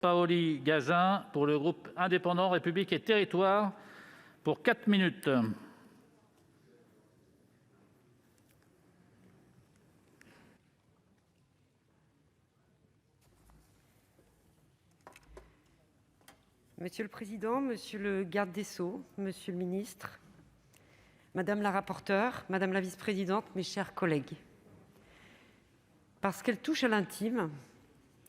Paoli-Gazin pour le groupe indépendant République et Territoires pour 4 minutes. Monsieur le président, monsieur le garde des Sceaux, monsieur le ministre, madame la rapporteure, madame la vice-présidente, mes chers collègues, parce qu'elles touchent à l'intime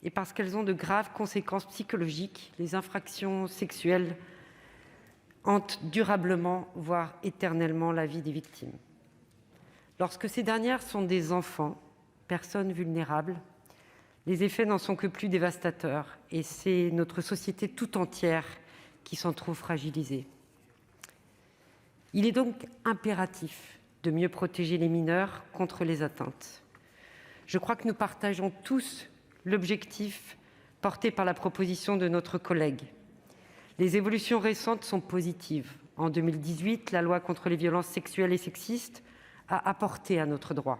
et parce qu'elles ont de graves conséquences psychologiques, les infractions sexuelles hantent durablement, voire éternellement, la vie des victimes. Lorsque ces dernières sont des enfants, personnes vulnérables, les effets n'en sont que plus dévastateurs et c'est notre société tout entière qui s'en trouve fragilisée. Il est donc impératif de mieux protéger les mineurs contre les atteintes. Je crois que nous partageons tous l'objectif porté par la proposition de notre collègue. Les évolutions récentes sont positives. En 2018, la loi contre les violences sexuelles et sexistes a apporté à notre droit.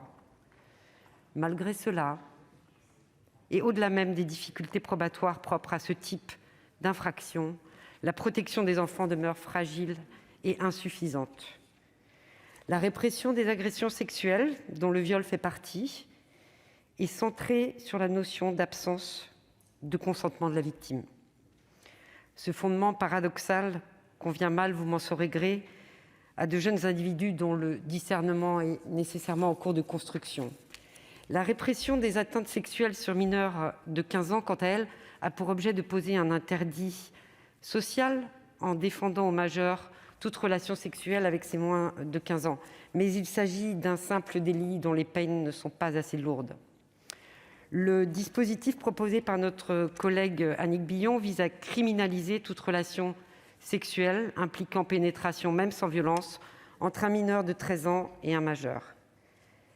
Malgré cela, et au-delà même des difficultés probatoires propres à ce type d'infraction, la protection des enfants demeure fragile et insuffisante. La répression des agressions sexuelles, dont le viol fait partie, est centrée sur la notion d'absence de consentement de la victime. Ce fondement paradoxal convient mal, vous m'en saurez gré, à de jeunes individus dont le discernement est nécessairement en cours de construction. La répression des atteintes sexuelles sur mineurs de 15 ans, quant à elle, a pour objet de poser un interdit social en défendant aux majeurs toute relation sexuelle avec ces moins de 15 ans. Mais il s'agit d'un simple délit dont les peines ne sont pas assez lourdes. Le dispositif proposé par notre collègue Annick Billon vise à criminaliser toute relation sexuelle impliquant pénétration, même sans violence, entre un mineur de 13 ans et un majeur.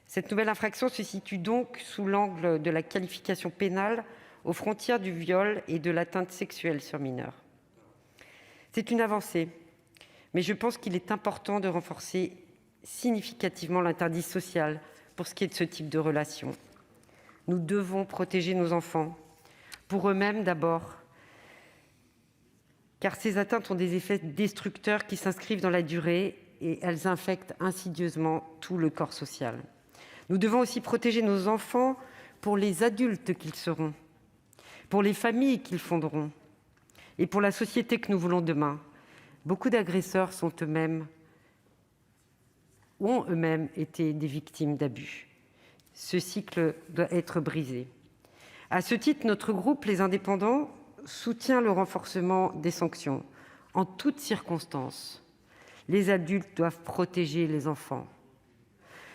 Cette nouvelle infraction se situe donc sous l'angle de la qualification pénale aux frontières du viol et de l'atteinte sexuelle sur mineur. C'est une avancée, mais je pense qu'il est important de renforcer significativement l'interdit social pour ce qui est de ce type de relation. Nous devons protéger nos enfants, pour eux-mêmes d'abord, car ces atteintes ont des effets destructeurs qui s'inscrivent dans la durée et elles infectent insidieusement tout le corps social. Nous devons aussi protéger nos enfants pour les adultes qu'ils seront, pour les familles qu'ils fonderont et pour la société que nous voulons demain. Beaucoup d'agresseurs ont eux-mêmes été des victimes d'abus. Ce cycle doit être brisé. À ce titre, notre groupe, les Indépendants, soutient le renforcement des sanctions. En toutes circonstances, les adultes doivent protéger les enfants.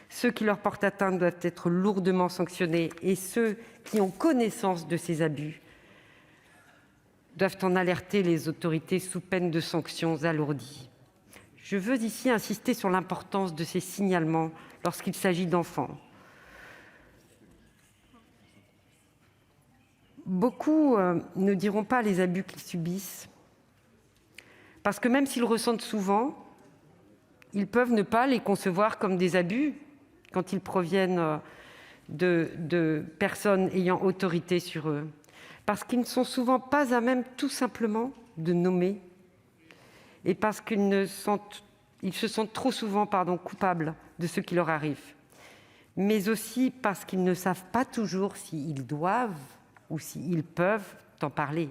Ceux qui leur portent atteinte doivent être lourdement sanctionnés et ceux qui ont connaissance de ces abus doivent en alerter les autorités sous peine de sanctions alourdies. Je veux ici insister sur l'importance de ces signalements lorsqu'il s'agit d'enfants. Beaucoup ne diront pas les abus qu'ils subissent, parce que même s'ils ressentent souvent, ils peuvent ne pas les concevoir comme des abus quand ils proviennent de personnes ayant autorité sur eux, parce qu'ils ne sont souvent pas à même tout simplement de nommer, et parce qu'ils se sentent trop souvent coupables de ce qui leur arrive, mais aussi parce qu'ils ne savent pas toujours s'ils doivent ou s'ils peuvent en parler.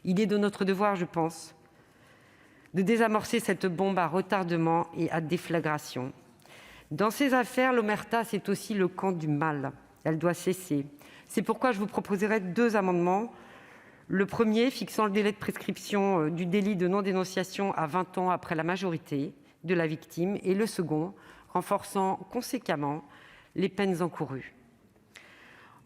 Il est de notre devoir, je pense, de désamorcer cette bombe à retardement et à déflagration. Dans ces affaires, l'omerta, c'est aussi le camp du mal. Elle doit cesser. C'est pourquoi je vous proposerai 2 amendements. Le premier, fixant le délai de prescription du délit de non-dénonciation à 20 ans après la majorité de la victime, et le second, renforçant conséquemment les peines encourues.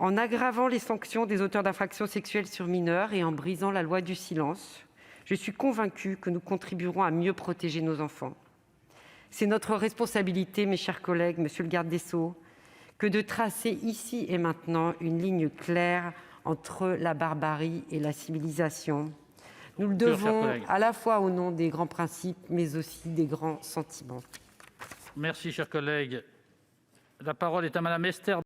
En aggravant les sanctions des auteurs d'infractions sexuelles sur mineurs et en brisant la loi du silence, je suis convaincue que nous contribuerons à mieux protéger nos enfants. C'est notre responsabilité, mes chers collègues, monsieur le garde des Sceaux, que de tracer ici et maintenant une ligne claire entre la barbarie et la civilisation. Nous le devons à la fois au nom des grands principes, mais aussi des grands sentiments. Merci, chers collègues. La parole est à Madame Esther